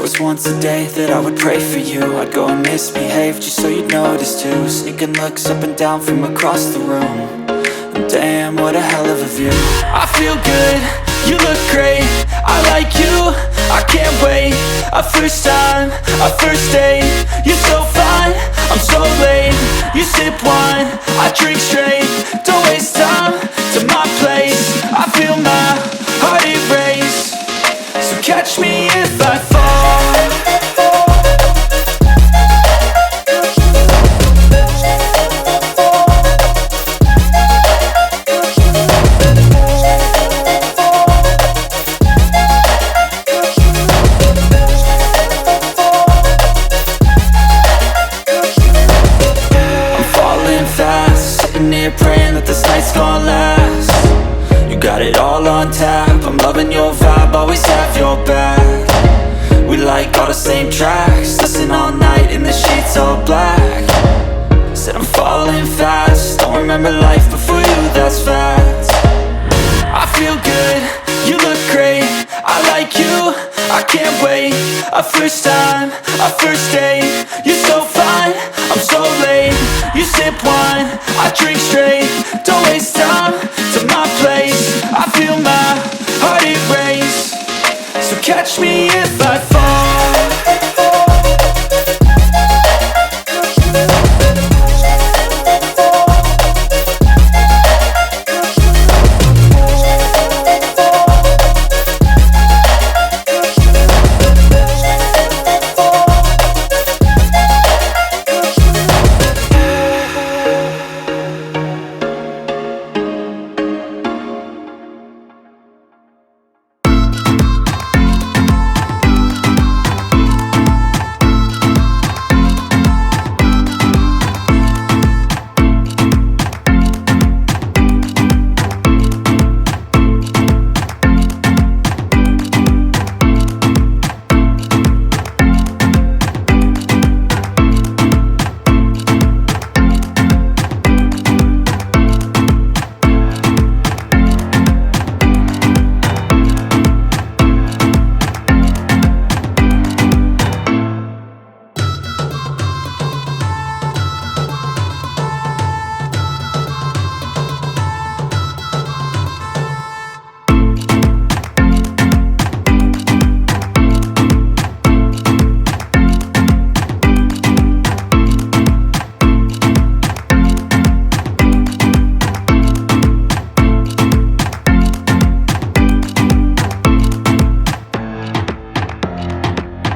was once a day that I would pray for you. I'd go and misbehave just so you'd notice too. Sneaking looks up and down from across the room. And damn, what a hell of a view. I feel good, you look great, I like you, I can't wait. A first time, a first date, you're so fine, I'm so late. You sip wine, I drink straight. Don't waste time to my place. I feel my heart erase. So catch me if I fall. I'm falling fast, sitting here praying that this night's gonna last. You got it all on tap, I'm loving your vibe, always have your back. We like all the same tracks, listen all night in the sheets all black. Said I'm falling fast, don't remember life before you, that's fact. I feel good, you look great, I like you, I can't wait. A first time, a first date, you're so fine, I'm so late. You sip wine, I drink straight. Don't waste time to my place. I feel my heart erase. So catch me if I fall.